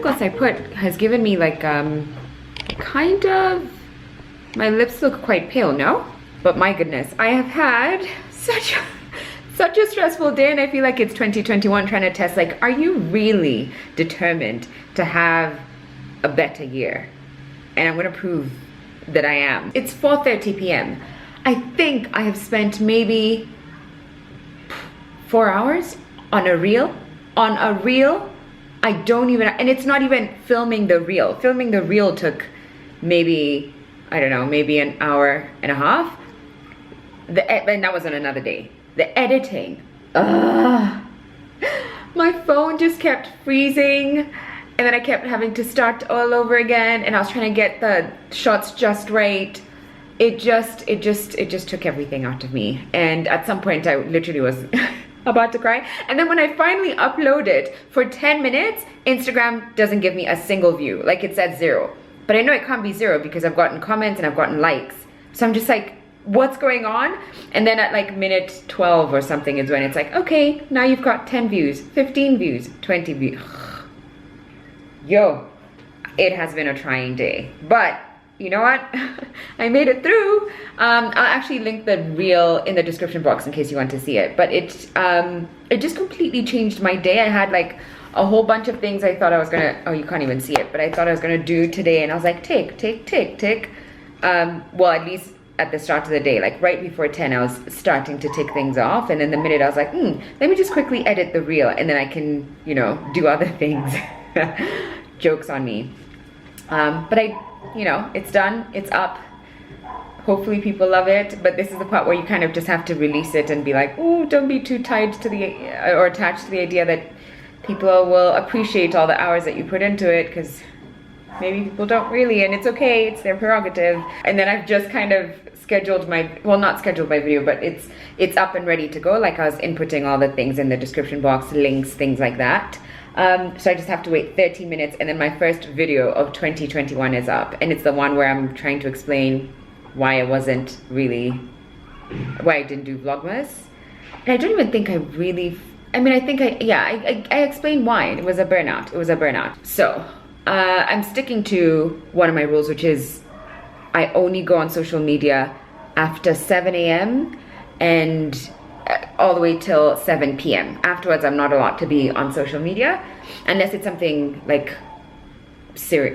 gloss I put has given me like kind of, my lips look quite pale, no? But my goodness, I have had such a stressful day, and I feel like it's 2021 trying to test, like, are you really determined to have a better year? And I'm gonna prove that I am. It's 4:30 p.m. I think I have spent maybe 4 hours on a reel. I don't even, and it's not even filming the reel. Filming the reel took maybe, I don't know, maybe an hour and a half. And that was on another day. The editing, my phone just kept freezing, and then I kept having to start all over again, and I was trying to get the shots just right. It just took everything out of me, and at some point I literally was about to cry. And then when I finally uploaded for 10 minutes, Instagram doesn't give me a single view. Like, it said 0, but I know it can't be 0 because I've gotten comments and I've gotten likes. So I'm just like, what's going on? And then at like minute 12 or something is when it's like, okay, now you've got 10 views, 15 views, 20 views. Yo, it has been a trying day, but you know what? I made it through. I'll actually link the reel in the description box in case you want to see it. But it just completely changed my day. I had like a whole bunch of things I thought I was gonna, oh, you can't even see it, but I thought I was gonna do today, and I was like, tick. Well, at least at the start of the day, like right before 10, I was starting to tick things off, and then the minute I was like, let me just quickly edit the reel, and then I can, you know, do other things. Jokes on me. But you know, it's done, it's up. Hopefully people love it, but this is the part where you kind of just have to release it and be like, oh, don't be too tied to the, or attached to the idea that people will appreciate all the hours that you put into it, because maybe people don't really, and it's okay, it's their prerogative. And then I've just kind of scheduled my, well, not scheduled my video, but it's up and ready to go. Like, I was inputting all the things in the description box, links, things like that. So I just have to wait 30 minutes, and then my first video of 2021 is up, and it's the one where I'm trying to explain why I wasn't really, why I didn't do Vlogmas. And I don't even think I really, I mean, I think I explained why. It was a burnout. So I'm sticking to one of my rules, which is I only go on social media after 7 a.m. and all the way till 7 p.m. Afterwards, I'm not allowed to be on social media unless it's something like serious.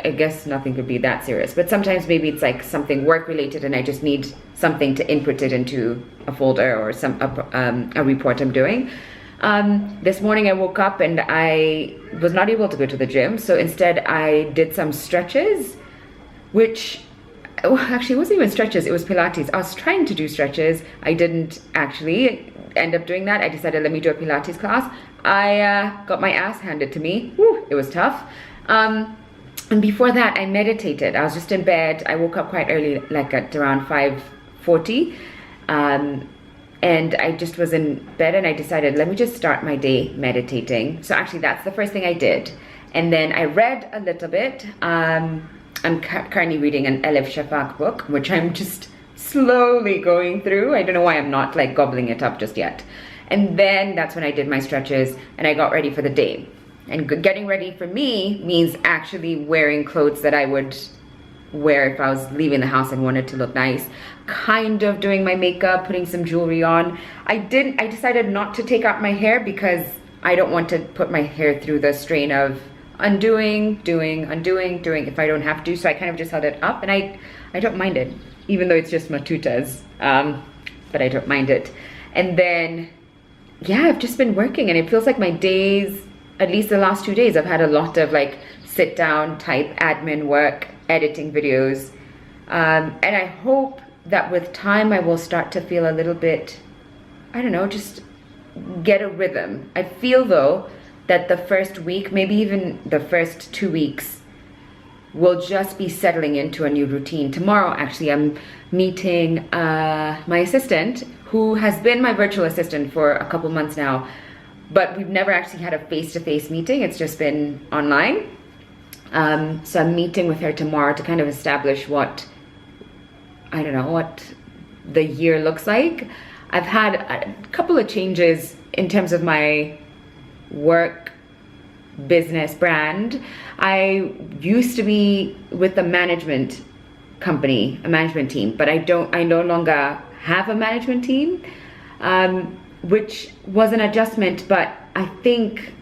I guess nothing could be that serious, but sometimes maybe it's like something work related and I just need something to input it into a folder or a report I'm doing. This morning I woke up and I was not able to go to the gym, so instead I did some stretches, which, well, actually it wasn't even stretches, it was Pilates. I was trying to do stretches. I didn't actually end up doing that. I decided, let me do a Pilates class. I got my ass handed to me. Woo, it was tough. And before that I meditated. I was just in bed. I woke up quite early, like at around 5:40. And I just was in bed and I decided, let me just start my day meditating. So actually that's the first thing I did. And then I read a little bit. I'm currently reading an Elif Shafak book, which I'm just slowly going through. I don't know why I'm not like gobbling it up just yet. And then that's when I did my stretches and I got ready for the day. And getting ready for me means actually wearing clothes that I would wear if I was leaving the house and wanted to look nice. Kind of doing my makeup, putting some jewelry on. I decided not to take out my hair because I don't want to put my hair through the strain of undoing, doing if I don't have to. So I kind of just held it up, and I don't mind it, even though it's just matutas, but I don't mind it. And then yeah, I've just been working, and it feels like my days, at least the last 2 days, I've had a lot of like sit down type admin work, editing videos, and I hope that with time I will start to feel a little bit, I don't know, just get a rhythm. I feel though that the first week, maybe even the first 2 weeks, will just be settling into a new routine. Tomorrow, actually, I'm meeting my assistant, who has been my virtual assistant for a couple months now, but we've never actually had a face-to-face meeting. It's just been online. So I'm meeting with her tomorrow to kind of establish what, I don't know, what the year looks like. I've had a couple of changes in terms of my work business brand. I used to be with a management company, a management team, but I no longer have a management team, which was an adjustment, but I think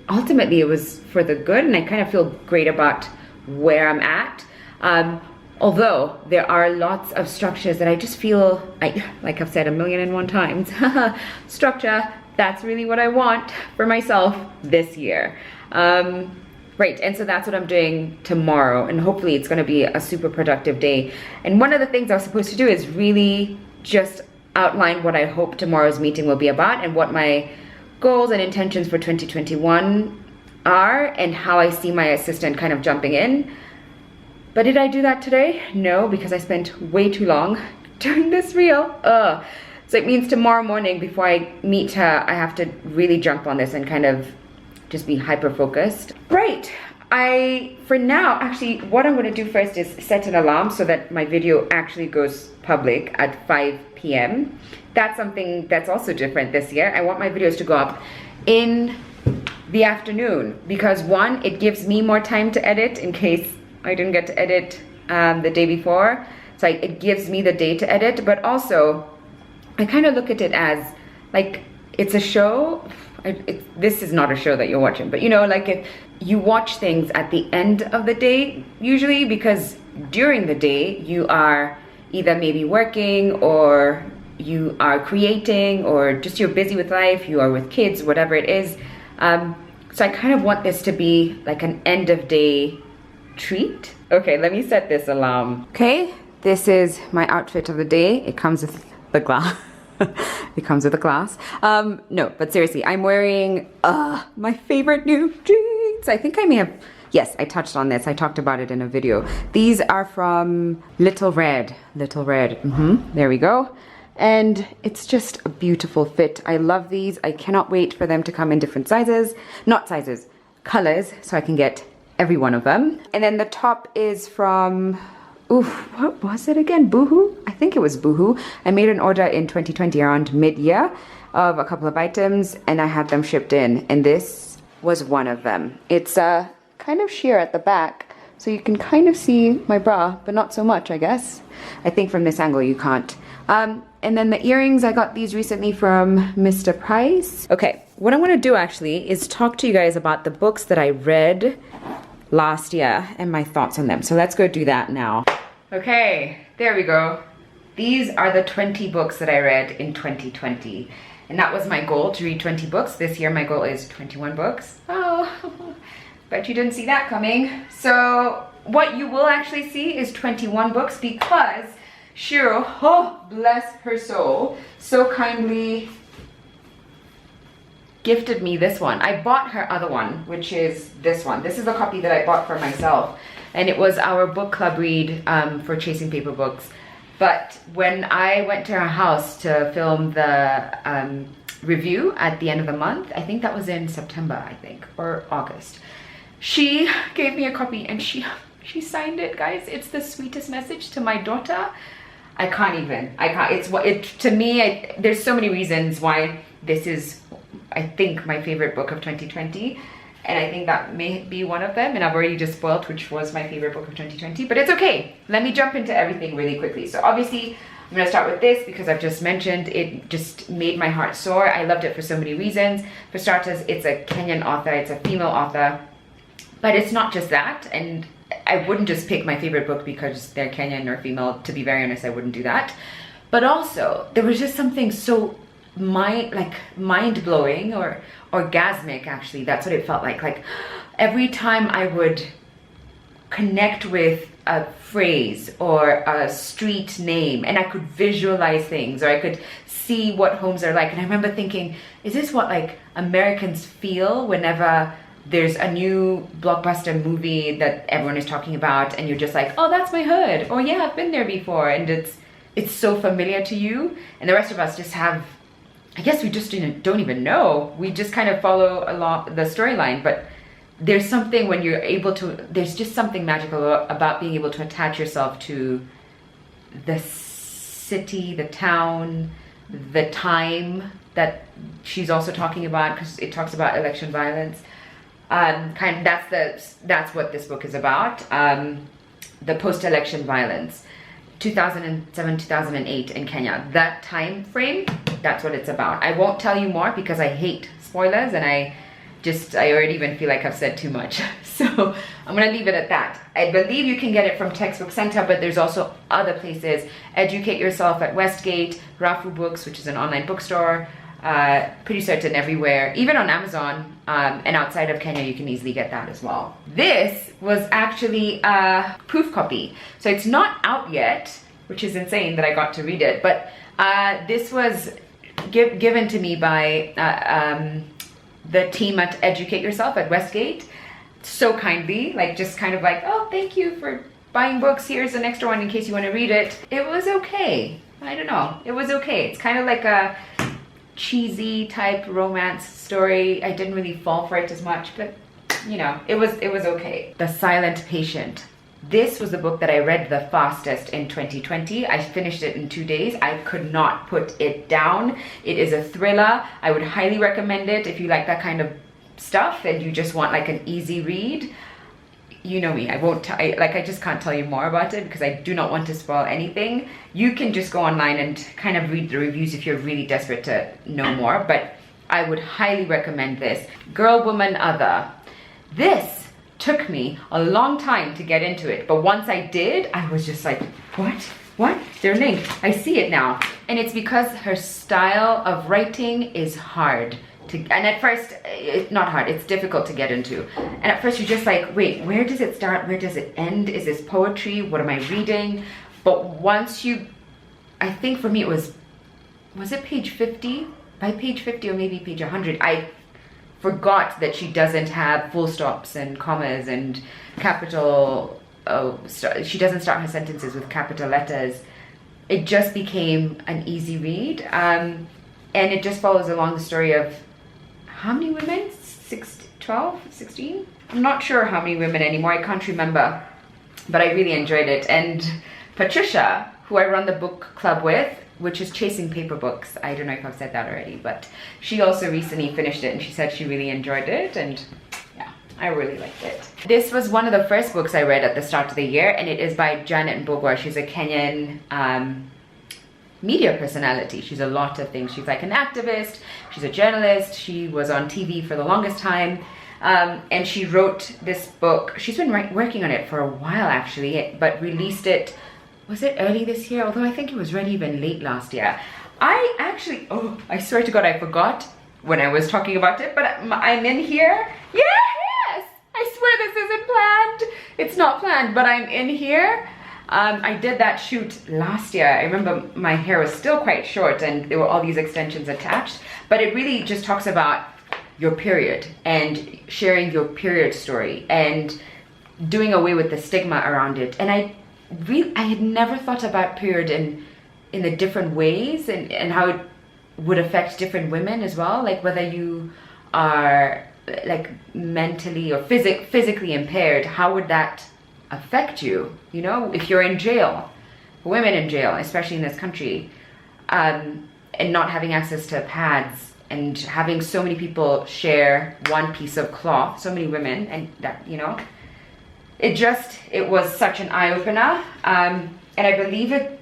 ultimately it was for the good, and I kind of feel great about where I'm at. Although there are lots of structures that I just feel, like I've said 1,000,001 times, structure, that's really what I want for myself this year. Right, and so that's what I'm doing tomorrow, and hopefully it's gonna be a super productive day. And one of the things I was supposed to do is really just outline what I hope tomorrow's meeting will be about and what my goals and intentions for 2021 are, and how I see my assistant kind of jumping in. But did I do that today? No, because I spent way too long doing this reel. So it means tomorrow morning before I meet her, I have to really jump on this and kind of just be hyper focused. Right, for now, actually, what I'm gonna do first is set an alarm so that my video actually goes public at 5 p.m. That's something that's also different this year. I want my videos to go up in the afternoon because one, it gives me more time to edit in case I didn't get to edit the day before. So it gives me the day to edit, but also I kind of look at it as like it's a show. This is not a show that you're watching, but you know, like if you watch things at the end of the day, usually, because during the day you are either maybe working or you are creating or just you're busy with life, you are with kids, whatever it is. So I kind of want this to be like an end of day treat. Okay, let me set this alarm. Okay, this is my outfit of the day. It comes with the glass. It comes with a glass. No, but seriously, I'm wearing my favorite new jeans. I think I may have, yes, I touched on this. I talked about it in a video. These are from Little Red. Little Red. There we go. And it's just a beautiful fit. I love these. I cannot wait for them to come in different sizes. Not sizes, colors, so I can get every one of them. And then the top is from, what was it again? Boohoo? I think it was Boohoo. I made an order in 2020 around mid-year of a couple of items, and I had them shipped in, and this was one of them. It's kind of sheer at the back, so you can kind of see my bra, but not so much, I guess. I think from this angle you can't. And then the earrings, I got these recently from Mr. Price. Okay, what I'm gonna do actually is talk to you guys about the books that I read last year and my thoughts on them. So let's go do that now. Okay, there we go. These are the 20 books that I read in 2020. And that was my goal, to read 20 books. This year my goal is 21 books. Oh, bet you didn't see that coming. So what you will actually see is 21 books because Shiro, oh bless her soul, so kindly gifted me this one. I bought her other one, which is this one. This is a copy that I bought for myself, and it was our book club read for Chasing Paper Books. But when I went to her house to film the review at the end of the month, I think that was in September, I think, or August, she gave me a copy and she signed it, guys. It's the sweetest message to my daughter. I can't, to me, there's so many reasons why this is, I think, my favorite book of 2020. And I think that may be one of them. And I've already just spoiled which was my favorite book of 2020, but it's okay. Let me jump into everything really quickly. So obviously, I'm gonna start with this because I've just mentioned it just made my heart soar. I loved it for so many reasons. For starters, it's a Kenyan author, it's a female author, but it's not just that. And I wouldn't just pick my favorite book because they're Kenyan or female. To be very honest, I wouldn't do that. But also, there was just something so mind-blowing or orgasmic, actually. That's what it felt like. Like every time I would connect with a phrase or a street name and I could visualize things or I could see what homes are like. And I remember thinking, is this what like Americans feel whenever there's a new blockbuster movie that everyone is talking about and you're just like, oh, that's my hood, or yeah, I've been there before, and it's so familiar to you. And the rest of us just have, I guess we just don't even know. We just kind of follow along the storyline, but there's something when you're able to, there's just something magical about being able to attach yourself to the city, the town, the time that she's also talking about, because it talks about election violence. That's what this book is about. The post-election violence, 2007, 2008 in Kenya. That time frame, that's what it's about. I won't tell you more because I hate spoilers, and I already even feel like I've said too much. So I'm gonna leave it at that. I believe you can get it from Textbook Center, but there's also other places. Educate Yourself at Westgate, Rafu Books, which is an online bookstore, pretty certain everywhere, even on Amazon, and outside of Kenya you can easily get that as well. This was actually a proof copy, so it's not out yet, which is insane that I got to read it, but this was given to me by the team at Educate Yourself at Westgate, so kindly, like just kind of like, oh, thank you for buying books, here's an extra one in case you want to read it. It was okay. I don't know, it was okay. It's kind of like a cheesy type romance story. I didn't really fall for it as much, but you know, it was okay. The Silent Patient. This was the book that I read the fastest in 2020. I finished it in 2 days. I could not put it down. It is a thriller. I would highly recommend it if you like that kind of stuff and you just want like an easy read. You know me, I just can't tell you more about it because I do not want to spoil anything. You can just go online and kind of read the reviews if you're really desperate to know more, but I would highly recommend this. Girl, Woman, Other. This took me a long time to get into it, but once I did, I was just like, what? Their name, I see it now. And it's because her style of writing is hard. And at first, it's not hard, it's difficult to get into. And at first you're just like, wait, where does it start? Where does it end? Is this poetry? What am I reading? But once I think for me it was it page 50? By page 50 or maybe page 100, I forgot that she doesn't have full stops and commas and capital, she doesn't start her sentences with capital letters. It just became an easy read. And it just follows along the story of how many women? 12, 16? I'm not sure how many women anymore. I can't remember, but I really enjoyed it. And Patricia, who I run the book club with, which is Chasing Paper Books. I don't know if I've said that already, but she also recently finished it and she said she really enjoyed it, and yeah, I really liked it. This was one of the first books I read at the start of the year, and it is by Janet Mbugua. She's a Kenyan media personality. She's a lot of things. She's like an activist, she's a journalist, she was on TV for the longest time, and she wrote this book. She's been working on it for a while actually, but released it, was it early this year? Although I think it was ready even late last year. I swear to God, I forgot when I was talking about it, but I'm in here. Yes! I swear this isn't planned. It's not planned, but I'm in here. I did that shoot last year. I remember my hair was still quite short and there were all these extensions attached, but it really just talks about your period and sharing your period story and doing away with the stigma around it. And I had never thought about period in the different ways and how it would affect different women as well, like whether you are like mentally or physically impaired, how would that affect you, you know, if you're in jail, women in jail, especially in this country, and not having access to pads and having so many people share one piece of cloth, so many women, and that, you know, it was such an eye-opener, and I believe it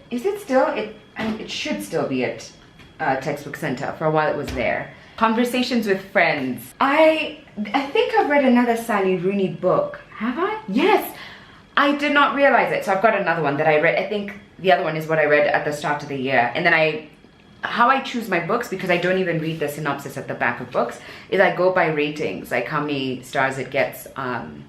should still be at Textbook Center. For a while it was there. Conversations with Friends. I think I've read another Sally Rooney book. Have I? Yes! I did not realize it. So I've got another one that I read. I think the other one is what I read at the start of the year. And then how I choose my books, because I don't even read the synopsis at the back of books, is I go by ratings, like how many stars it gets on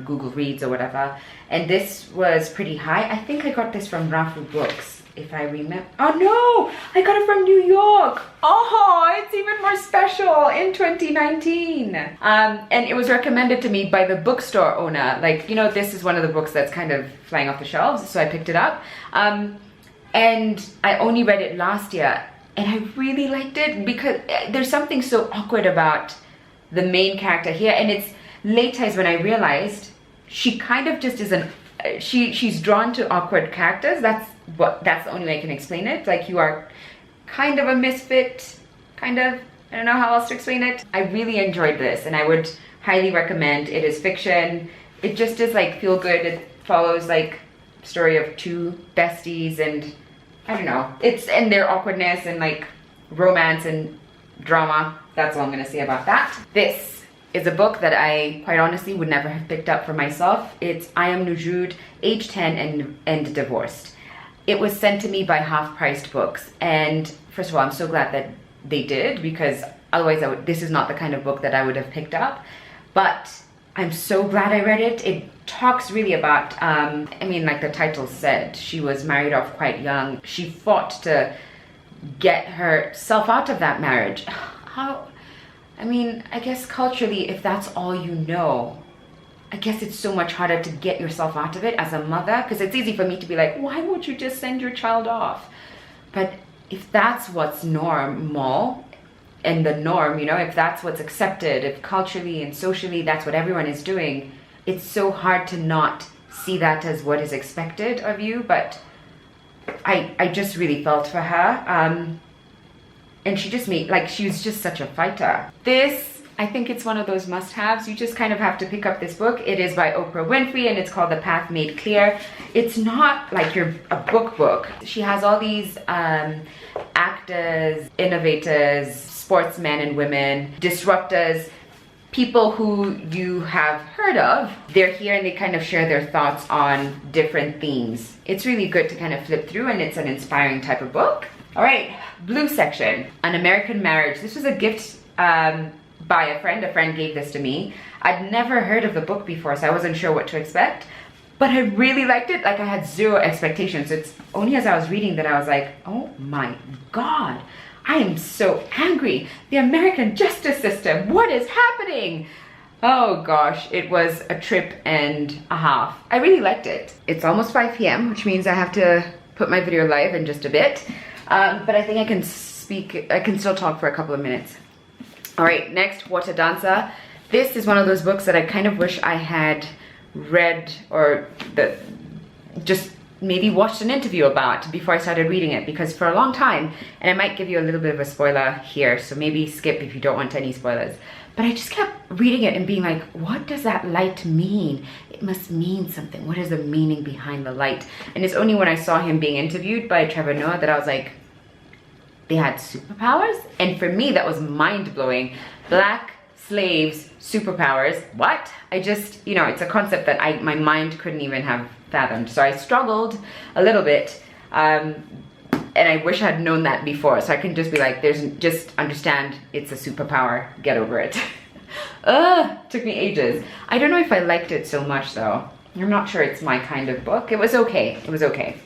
Google Reads or whatever. And this was pretty high. I think I got this from Rafu Books, if I remember. Oh no, I got it from New York. Oh, it's even more special, in 2019. And it was recommended to me by the bookstore owner. Like, you know, this is one of the books that's kind of flying off the shelves, so I picked it up. And I only read it last year, and I really liked it because there's something so awkward about the main character here, and it's later is when I realized she kind of just isn't, she's drawn to awkward characters. That's the only way I can explain it. Like, you are kind of a misfit, kind of, I don't know how else to explain it. I really enjoyed this and I would highly recommend. It is fiction. It just is like feel good. It follows like story of two besties and I don't know. It's in their awkwardness and like romance and drama. That's all I'm gonna say about that. This is a book that I quite honestly would never have picked up for myself. It's Am Nujood Age 10 and Divorced. It was sent to me by half-priced books, and first of all, I'm so glad that they did, because otherwise this is not the kind of book that I would have picked up. But I'm so glad I read it. It talks really about, I mean, like the title said, she was married off quite young. She fought to get herself out of that marriage. How, I mean, I guess culturally, if that's all you know, I guess it's so much harder to get yourself out of it as a mother, because it's easy for me to be like, why won't you just send your child off? But if that's what's normal and the norm, you know, if that's what's accepted, if culturally and socially that's what everyone is doing, it's so hard to not see that as what is expected of you. But I just really felt for her. And she just made, like, she was just such a fighter. This, I think it's one of those must-haves. You just kind of have to pick up this book. It is by Oprah Winfrey and it's called The Path Made Clear. It's not like a book. She has all these actors, innovators, sportsmen and women, disruptors, people who you have heard of. They're here and they kind of share their thoughts on different themes. It's really good to kind of flip through, and it's an inspiring type of book. All right, blue section, An American Marriage. This was a gift by a friend. A friend gave this to me. I'd never heard of the book before, so I wasn't sure what to expect, but I really liked it. Like, I had zero expectations. It's only as I was reading that I was like, oh my God, I am so angry. The American justice system, what is happening? Oh gosh, it was a trip and a half. I really liked it. It's almost 5 p.m., which means I have to put my video live in just a bit. But I think I can still talk for a couple of minutes. All right, next, Water Dancer. This is one of those books that I kind of wish I had read, or just maybe watched an interview about before I started reading it, because for a long time, and I might give you a little bit of a spoiler here, so maybe skip if you don't want any spoilers, but I just kept reading it and being like, what does that light mean? It must mean something. What is the meaning behind the light? And it's only when I saw him being interviewed by Trevor Noah that I was like, they had superpowers? And for me, that was mind-blowing. Black slaves, superpowers, what? I just, you know, it's a concept that my mind couldn't even have fathomed. So I struggled a little bit, and I wish I had known that before, so I can just be like, just understand it's a superpower, get over it. Took me ages. I don't know if I liked it so much though. I'm not sure it's my kind of book. It was okay, it was okay.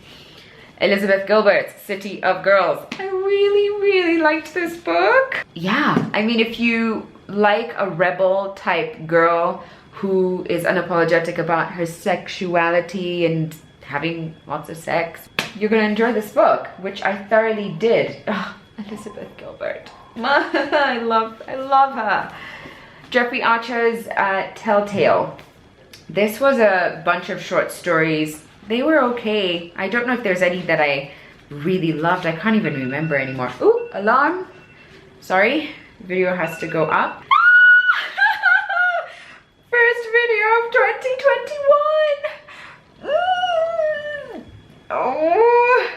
Elizabeth Gilbert's City of Girls. I really liked this book. Yeah, I mean, if you like a rebel type girl who is unapologetic about her sexuality and having lots of sex, you're gonna enjoy this book, which I thoroughly did. Oh, Elizabeth Gilbert. I love her. Jeffrey Archer's Telltale. This was a bunch of short stories. They were okay. I don't know if there's any that I really loved. I can't even remember anymore. Ooh, alarm. Sorry, video has to go up. First video of 2021. Oh.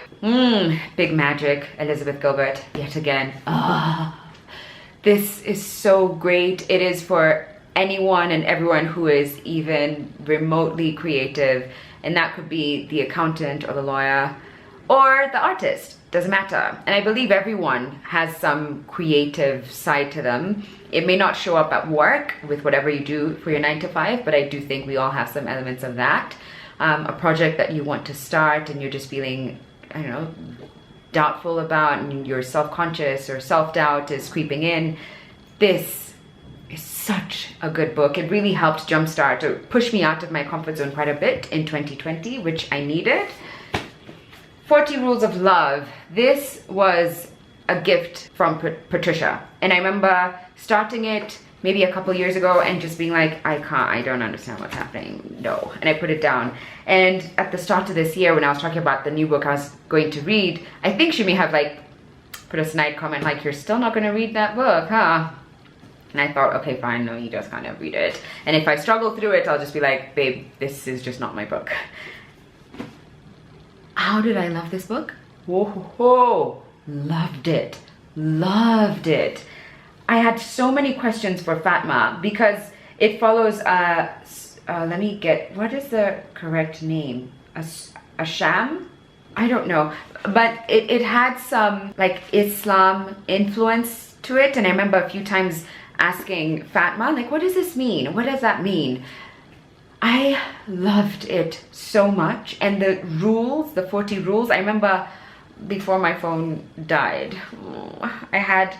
Big magic, Elizabeth Gilbert, yet again. This is so great. It is for anyone and everyone who is even remotely creative. And that could be the accountant or the lawyer or the artist, doesn't matter. And I believe everyone has some creative side to them. It may not show up at work with whatever you do for your 9 to 5, but I do think we all have some elements of that. A project that you want to start and you're just feeling, I don't know, doubtful about, and you're self-conscious or self-doubt is creeping in. This is such a good book. It really helped jumpstart or push me out of my comfort zone quite a bit in 2020, which I needed. 40 Rules of Love. This was a gift from Patricia. And I remember starting it maybe a couple years ago and just being like, I don't understand what's happening, no. And I put it down. And at the start of this year, when I was talking about the new book I was going to read, I think she may have like put a snide comment like, you're still not gonna read that book, huh? And I thought, okay, fine, no, you just kind of read it. And if I struggle through it, I'll just be like, babe, this is just not my book. How did I love this book? Whoa, loved it, loved it. I had so many questions for Fatma because it follows, let me get, what is the correct name? Asham? I don't know, but it had some like Islam influence to it. And I remember a few times asking Fatma, like, what does this mean? What does that mean? I loved it so much. And the rules, the 40 rules, I remember before my phone died, I had,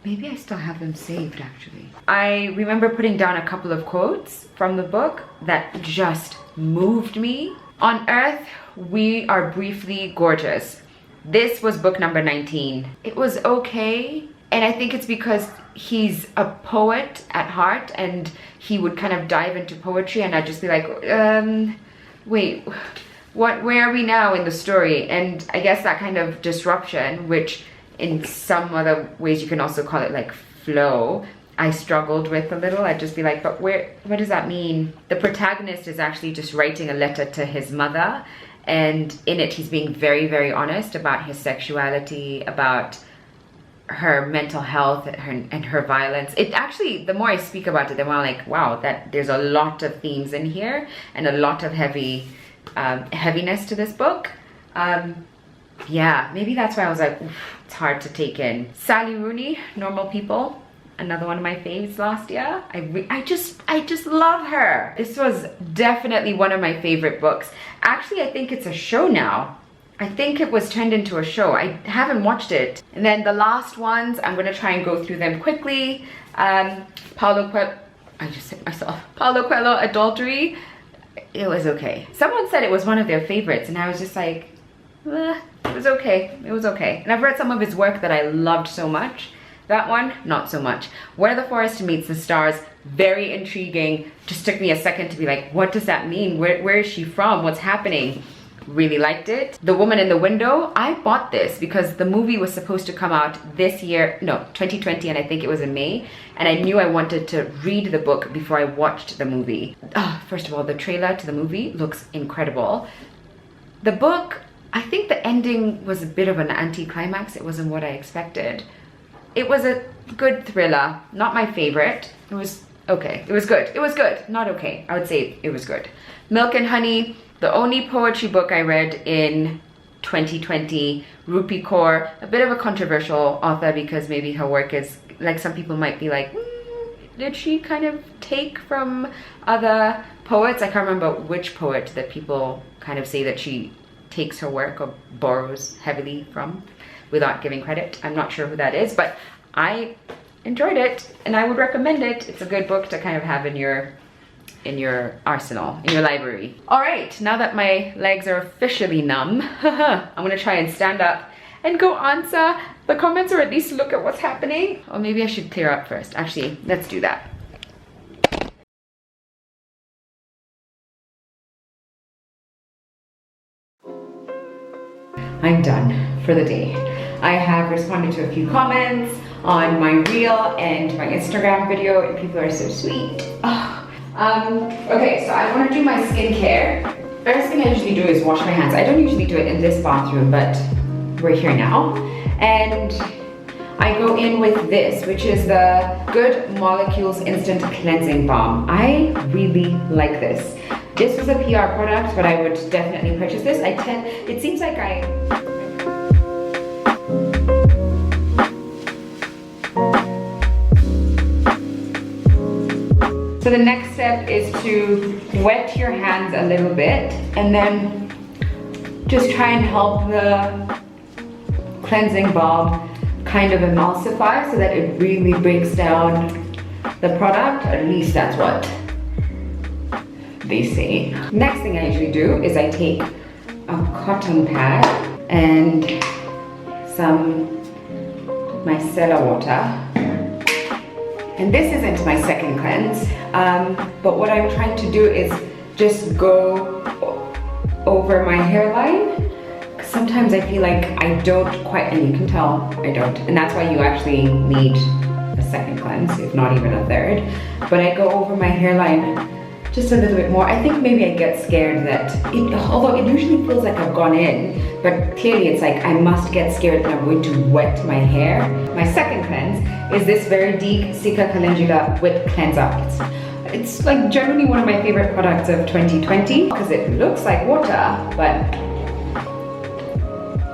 maybe I still have them saved actually. I remember putting down a couple of quotes from the book that just moved me. On Earth, we are briefly gorgeous. This was book number 19. It was okay. And I think it's because he's a poet at heart and he would kind of dive into poetry and I'd just be like, wait, where are we now in the story? And I guess that kind of disruption, which in some other ways you can also call it like flow, I struggled with a little. I'd just be like, but what does that mean? The protagonist is actually just writing a letter to his mother, and in it he's being very, very honest about his sexuality, about her mental health and her violence. It actually, the more I speak about it, the more I'm like, wow, that there's a lot of themes in here and a lot of heaviness to this book. Yeah, maybe that's why I was like, oof, it's hard to take in. Sally Rooney, Normal People, another one of my faves last year. I just love her. This was definitely one of my favorite books. Actually, I think it's a show now. I think it was turned into a show. I haven't watched it. And then the last ones, I'm gonna try and go through them quickly. Paulo Coelho, I just said myself. Paulo Coelho, Adultery. It was okay. Someone said it was one of their favorites and I was just like, it was okay, it was okay. And I've read some of his work that I loved so much. That one, not so much. Where the Forest Meets the Stars, very intriguing. Just took me a second to be like, what does that mean? Where is she from? What's happening? Really liked it. The Woman in the Window, I bought this because the movie was supposed to come out this year, no, 2020, and I think it was in May. And I knew I wanted to read the book before I watched the movie. First of all, the trailer to the movie looks incredible. The book, I think the ending was a bit of an anticlimax. It wasn't what I expected. It was a good thriller, not my favorite. It was okay, it was good. It was good, not okay. I would say it was good. Milk and Honey, the only poetry book I read in 2020. Rupi Kaur, a bit of a controversial author because maybe her work is, like some people might be like, did she kind of take from other poets? I can't remember which poet that people kind of say that she takes her work or borrows heavily from without giving credit. I'm not sure who that is, but I enjoyed it and I would recommend it. It's a good book to kind of have in your arsenal, in your library. All right, now that my legs are officially numb, I'm gonna try and stand up and go answer the comments or at least look at what's happening. Or maybe I should clear up first. Actually, let's do that. I'm done for the day. I have responded to a few comments on my reel and my Instagram video and people are so sweet. Okay, so I want to do my skincare. First thing I usually do is wash my hands. I don't usually do it in this bathroom, but we're here now. And I go in with this, which is the Good Molecules Instant Cleansing Balm. I really like this. This was a PR product, but I would definitely purchase this. It seems like So the next step is to wet your hands a little bit and then just try and help the cleansing balm kind of emulsify so that it really breaks down the product. At least that's what they say. Next thing I usually do is I take a cotton pad and some micellar water. And this isn't my second cleanse, but what I'm trying to do is just go over my hairline sometimes I feel like I don't quite, and you can tell I don't. And that's why you actually need a second cleanse, if not even a third. But I go over my hairline just a little bit more. I think maybe I get scared that, although it usually feels like I've gone in, but clearly it's like I must get scared that I'm going to wet my hair. My second cleanse is this very deep Sika Calendula Whip Cleanser. It's like generally one of my favorite products of 2020 because it looks like water, but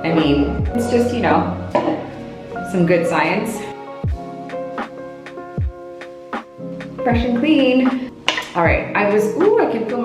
I mean, it's just, you know, some good science. Fresh and clean. All right, I can feel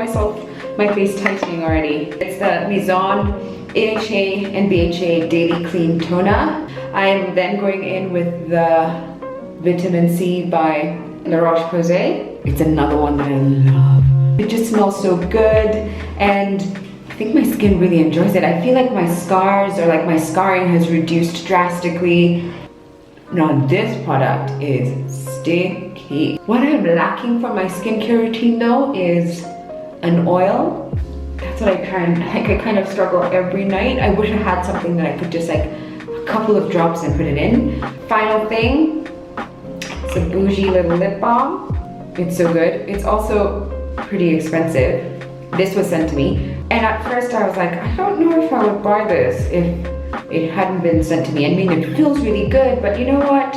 my face tightening already. It's the Maison AHA and BHA Daily Clean Toner. I'm then going in with the Vitamin C by La Roche-Posay. It's another one that I love. It just smells so good, and I think my skin really enjoys it. I feel like my scars or like my scarring has reduced drastically. Now this product is sticky. What I'm lacking from my skincare routine though is an oil. That's what I kind of struggle every night. I wish I had something that I could just like a couple of drops and put it in. Final thing, it's a bougie little lip balm. It's so good. It's also pretty expensive. This was sent to me. And at first I was like, I don't know if I would buy this if it hadn't been sent to me. I mean, it feels really good, but you know what?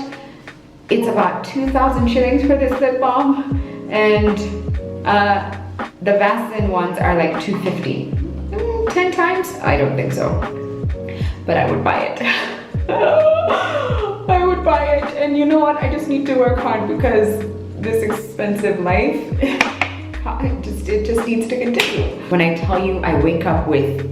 It's about 2,000 shillings for this lip balm. And the Vaseline ones are like 250. 10 times? I don't think so. But I would buy it. I would buy it. And you know what? I just need to work hard because this expensive life, it just needs to continue. When I tell you I wake up with,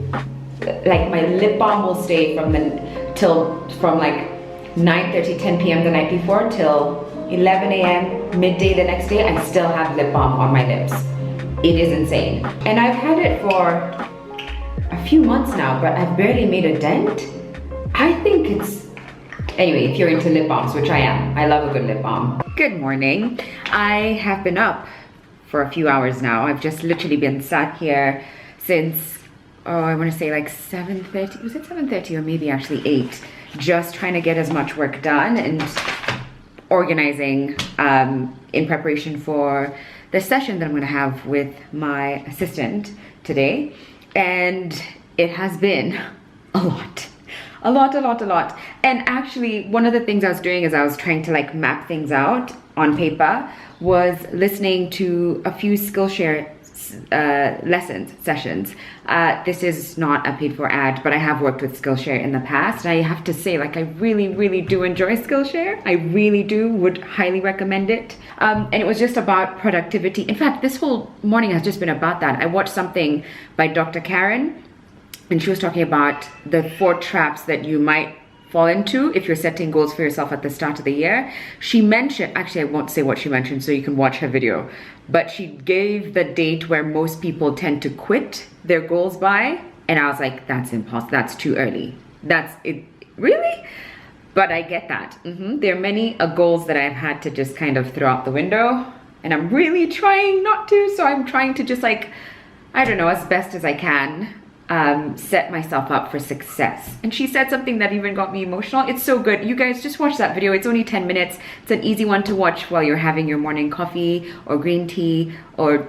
like my lip balm will stay from like 9:30, 10 p.m. the night before till 11 a.m. midday the next day, I still have lip balm on my lips. It is insane. And I've had it for a few months now, but I've barely made a dent. I think it's, anyway, if you're into lip balms, which I am, I love a good lip balm. Good morning. I have been up for a few hours now. I've just literally been sat here since, I want to say like 7:30, was it 7:30 or maybe actually 8, just trying to get as much work done and organizing in preparation for the session that I'm going to have with my assistant today. And it has been a lot. And actually, one of the things I was doing as I was trying to like map things out on paper was listening to a few Skillshare sessions. This is not a paid for ad, but I have worked with Skillshare in the past. And I have to say, like, I really do enjoy Skillshare. I really do, would highly recommend it. And it was just about productivity. In fact, this whole morning has just been about that. I watched something by Dr. Karen, and she was talking about the 4 traps that you might fall into if you're setting goals for yourself at the start of the year. She mentioned, actually I won't say what she mentioned so you can watch her video, but she gave the date where most people tend to quit their goals by, and I was like, that's impossible, that's too early. That's it, really? But I get that. There are many goals that I've had to just kind of throw out the window, and I'm really trying not to, so I'm trying to just like, I don't know, as best as I can, set myself up for success. And she said something that even got me emotional. It's so good. You guys just watch that video. It's only 10 minutes. It's an easy one to watch while you're having your morning coffee or green tea or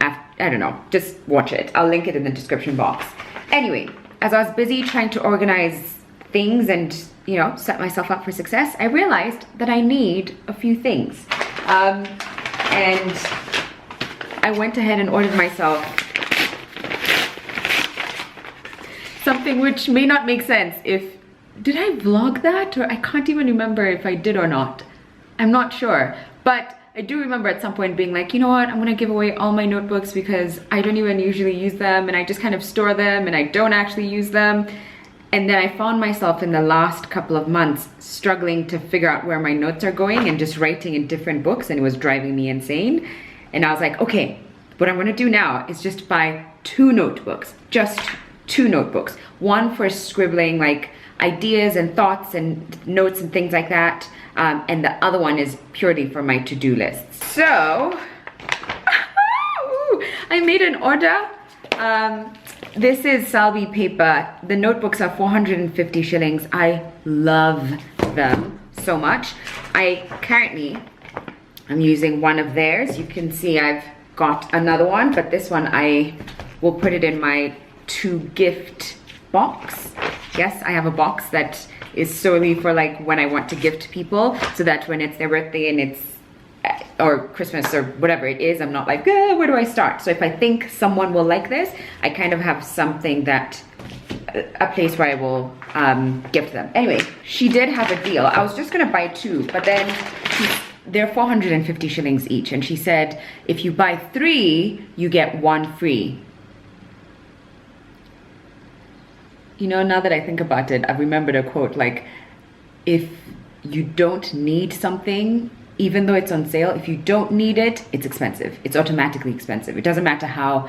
I don't know, just watch it. I'll link it in the description box. Anyway, as I was busy trying to organize things and, you know, set myself up for success, I realized that I need a few things. And I went ahead and ordered myself something which may not make sense. Did I vlog that? Or I can't even remember if I did or not. I'm not sure. But I do remember at some point being like, you know what, I'm gonna give away all my notebooks because I don't even usually use them, and I just kind of store them and I don't actually use them. And then I found myself in the last couple of months struggling to figure out where my notes are going and just writing in different books, and it was driving me insane. And I was like, okay, what I'm gonna do now is just buy 2 notebooks, just 2 notebooks. One for scribbling like ideas and thoughts and notes and things like that. And the other one is purely for my to-do lists. So, I made an order. this is Salvi paper. The notebooks are 450 shillings. I love them so much. I'm using one of theirs. You can see I've got another one, but this one I will put it in my to gift box. Yes, I have a box that is solely for like when I want to gift people, so that when it's their birthday and it's or Christmas or whatever it is, I'm not like, where do I start? So if I think someone will like this, I kind of have something that, a place where I will gift them. Anyway, she did have a deal. I was just gonna buy two, but then they're 450 shillings each. And she said, if you buy 3, you get 1 free. You know, now that I think about it, I've remembered a quote like, if you don't need something, even though it's on sale, if you don't need it, it's expensive. It's automatically expensive. It doesn't matter how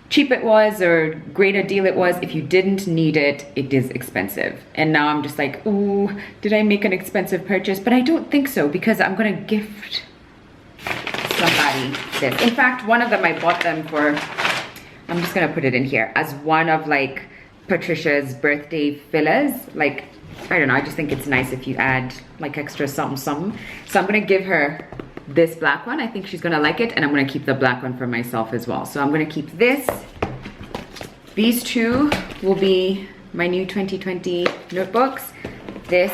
cheap it was or great a deal it was. If you didn't need it, it is expensive. And now I'm just like, ooh, did I make an expensive purchase? But I don't think so, because I'm gonna gift somebody this. In fact, one of them I bought them for, I'm just gonna put it in here, as one of like Patricia's birthday fillers. Like, I don't know, I just think it's nice if you add like extra something. So I'm gonna give her this black one. I think she's gonna like it, and I'm gonna keep the black one for myself as well. So I'm gonna keep this. These two will be my new 2020 notebooks. This,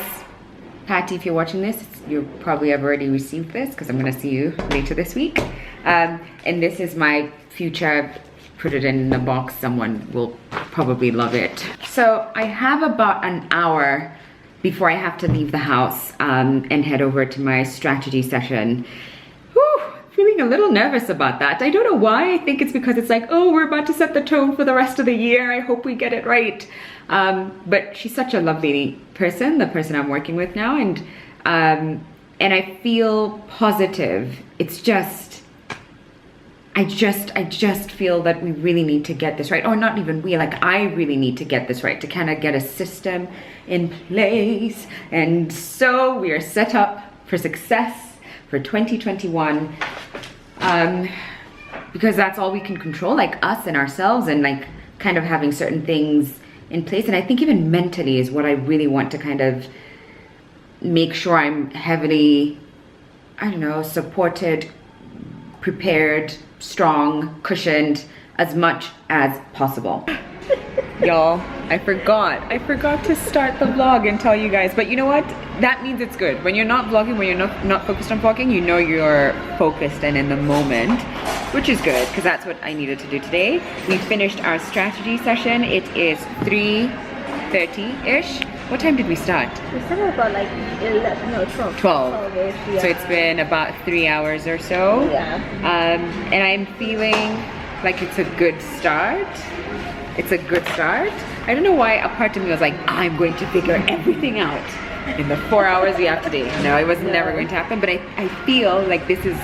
Patty, if you're watching this, you probably have already received this because I'm gonna see you later this week. And this is my future, put it in a box, someone will probably love it. So I have about an hour before I have to leave the house and head over to my strategy session. Whew, feeling a little nervous about that. I don't know why. I think it's because it's like, oh, we're about to set the tone for the rest of the year. I hope we get it right. But she's such a lovely person, the person I'm working with now, and I feel positive. It's just, I just feel that we really need to get this right. Or not even we, like I really need to get this right to kind of get a system in place. And so we are set up for success for 2021. Because that's all we can control, like us and ourselves, and like kind of having certain things in place. And I think even mentally is what I really want to kind of make sure I'm heavily, I don't know, supported, prepared, strong, cushioned as much as possible. Y'all, I forgot to start the vlog and tell you guys, but you know what? That means it's good. When you're not vlogging, when you're not focused on vlogging, you know you're focused and in the moment, which is good because that's what I needed to do today. We finished our strategy session. It is 3:30-ish. What time did we start? We started about like 11, no, 12. 12. Yeah. So it's been about 3 hours or so. Yeah. And I'm feeling like it's a good start. It's a good start. I don't know why a part of me was like, I'm going to figure everything out in the 4 hours we have today. No, it was never going to happen, but I feel like this is,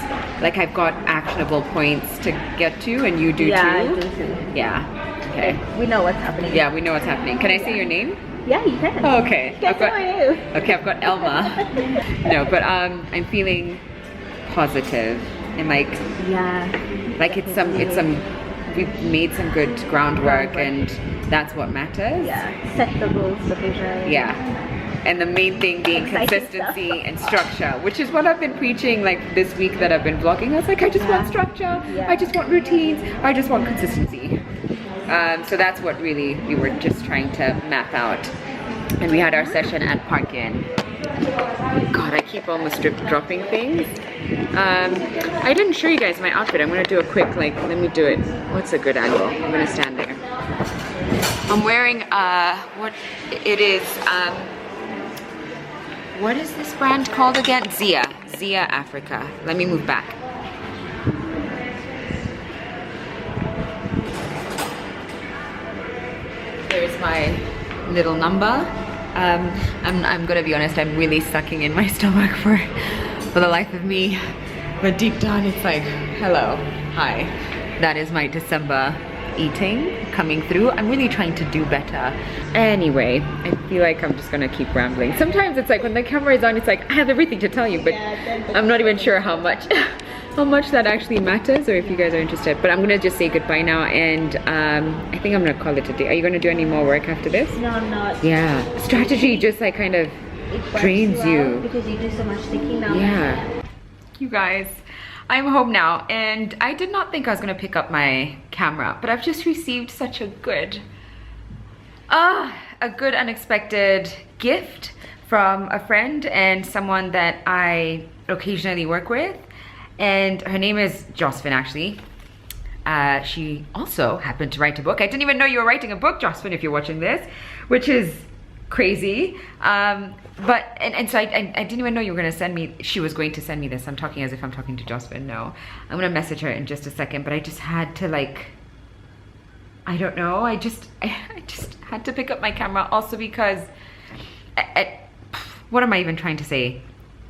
like I've got actionable points to get to, and you do too? I do too. Yeah, okay. We know what's happening. Yeah, we know what's happening. Can I say your name? Yeah, you can. Oh, okay. Guess who I am? Okay, I've got Elma. No, but I'm feeling positive and like, yeah, like it's some, we've made some good groundwork, and that's what matters. Yeah, set the goals, the vision. Yeah, and the main thing being consistency and structure, which is what I've been preaching like this week that I've been vlogging. I was like, I just want structure, I just want routines, I just want consistency. So that's what really we were just trying to map out. And we had our session at Park Inn. God, I keep almost dropping things. I didn't show you guys my outfit. I'm gonna do a quick, like, let me do it. What's a good angle? I'm gonna stand there. I'm wearing, what it is, what is this brand called again? Zia Africa. Let me move back. There's my little number. I'm gonna be honest, I'm really sucking in my stomach for the life of me. But deep down it's like, hello, hi. That is my December eating coming through. I'm really trying to do better. Anyway, I feel like I'm just gonna keep rambling. Sometimes it's like when the camera is on, it's like I have everything to tell you, but I'm not even sure how much. how much that actually matters or if you guys are interested. But I'm gonna just say goodbye now, and I think I'm gonna call it a day. Are you gonna do any more work after this? No, I'm not. Yeah, strategy just like kind of drains you. Because you do so much thinking now. Yeah. You guys, I'm home now, and I did not think I was gonna pick up my camera, but I've just received such a good unexpected gift from a friend and someone that I occasionally work with, and her name is Josephine actually. She also happened to write a book. I didn't even know you were writing a book, Josephine, if you're watching this, which is crazy. So I didn't even know you were gonna send me, she was going to send me this. I'm talking as if I'm talking to Josephine. No, I'm gonna message her in just a second, but I just had to like, I don't know, I just had to pick up my camera also because, what am I even trying to say?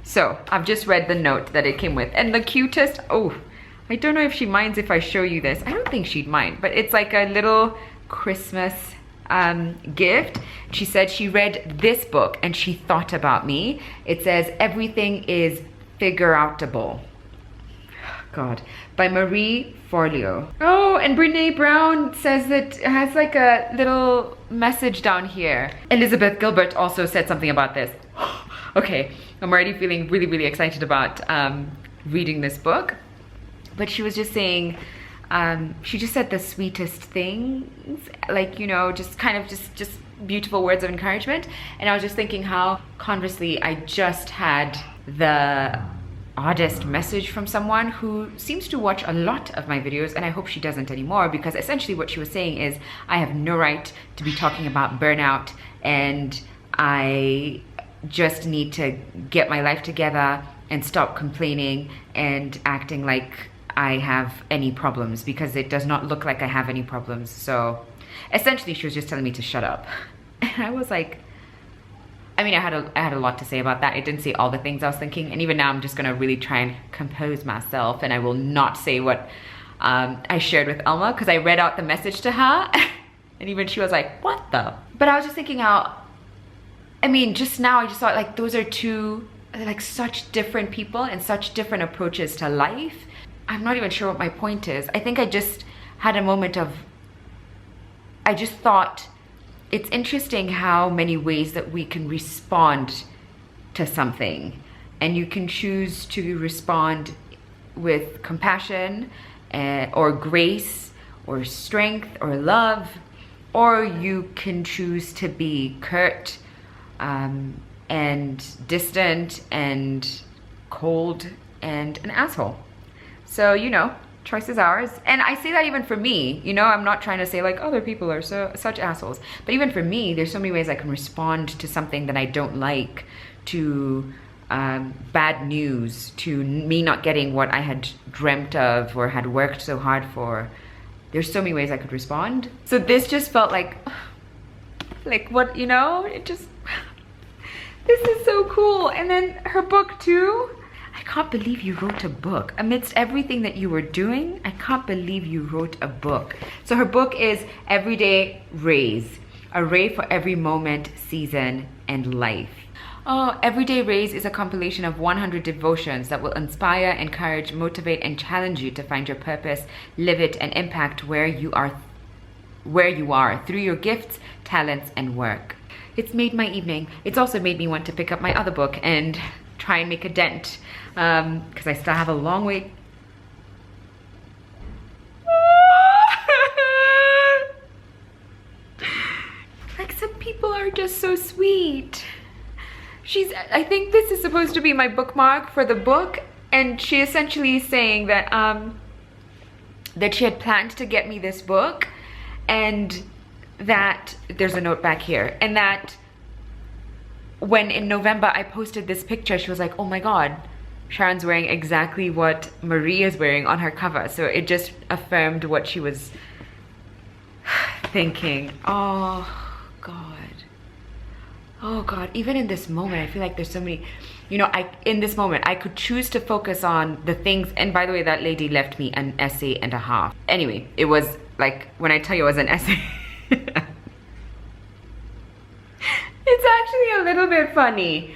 So I've just read the note that it came with, and the cutest, I don't know if she minds if I show you this. I don't think she'd mind, but it's like a little Christmas gift. She said she read this book and she thought about me. It says Everything is Figure-Outable. God, by Marie Forleo. Oh, and Brene Brown says that it has like a little message down here. Elizabeth Gilbert also said something about this. Okay, I'm already feeling really, really excited about reading this book. But she was just saying, she just said the sweetest things, like, you know, just kind of just beautiful words of encouragement. And I was just thinking how, conversely, I just had the oddest message from someone who seems to watch a lot of my videos, and I hope she doesn't anymore, because essentially what she was saying is I have no right to be talking about burnout, and I just need to get my life together and stop complaining and acting like I have any problems, because it does not look like I have any problems. So essentially she was just telling me to shut up. And I was like, I mean, I had a lot to say about that. It didn't say all the things I was thinking, and even now I'm just gonna really try and compose myself, and I will not say what I shared with Elma, because I read out the message to her and even she was like, what the? But I was just thinking how, I mean, just now I just thought like those are two like such different people and such different approaches to life. I'm not even sure what my point is. I think I just had a moment of, I just thought it's interesting how many ways that we can respond to something, and you can choose to respond with compassion or grace or strength or love, or you can choose to be curt and distant and cold and an asshole. So, you know, choice is ours. And I say that even for me, you know, I'm not trying to say like other people are such assholes, but even for me, there's so many ways I can respond to something that I don't like, to bad news, to me not getting what I had dreamt of or had worked so hard for. There's so many ways I could respond. So this just felt like what, you know, it just, this is so cool. And then her book too. I can't believe you wrote a book. Amidst everything that you were doing, I can't believe you wrote a book. So her book is Everyday Rays, a ray for every moment, season, and life. Oh, Everyday Rays is a compilation of 100 devotions that will inspire, encourage, motivate, and challenge you to find your purpose, live it, and impact where you are through your gifts, talents, and work. It's made my evening. It's also made me want to pick up my other book and try and make a dent, because I still have a long way. Like, some people are just so sweet. I think this is supposed to be my bookmark for the book, and she essentially is saying that that she had planned to get me this book, and that there's a note back here, and that when in November I posted this picture, she was like, oh my God, Sharon's wearing exactly what Marie is wearing on her cover. So it just affirmed what she was thinking. Oh God. Oh God, even in this moment, I feel like there's so many, you know, in this moment, I could choose to focus on the things, and by the way, that lady left me an essay and a half. Anyway, it was like, when I tell you it was an essay, it's actually a little bit funny.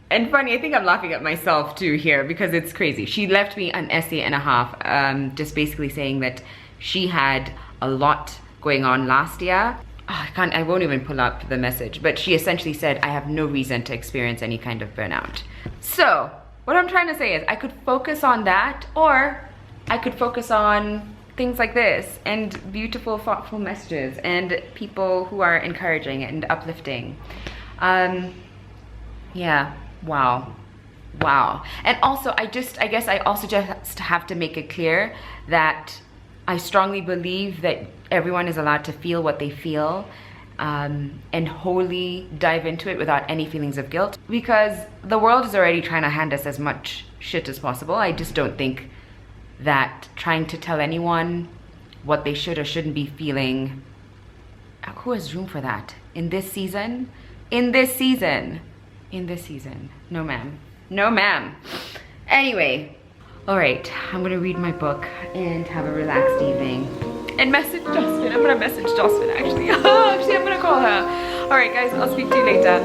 And funny, I think I'm laughing at myself too here because it's crazy. She left me an essay and a half, just basically saying that she had a lot going on last year. Oh, I won't even pull up the message, but she essentially said, I have no reason to experience any kind of burnout. So what I'm trying to say is I could focus on that, or I could focus on things like this and beautiful, thoughtful messages and people who are encouraging and uplifting. Yeah, wow. And also, I guess I also just have to make it clear that I strongly believe that everyone is allowed to feel what they feel, and wholly dive into it without any feelings of guilt, because the world is already trying to hand us as much shit as possible. I just don't think that trying to tell anyone what they should or shouldn't be feeling, who has room for that in this season? No ma'am. Anyway, all right, I'm gonna read my book and have a relaxed evening and message Jocelyn. I'm gonna message Jocelyn actually. Actually, I'm gonna call her. All right guys, I'll speak to you later.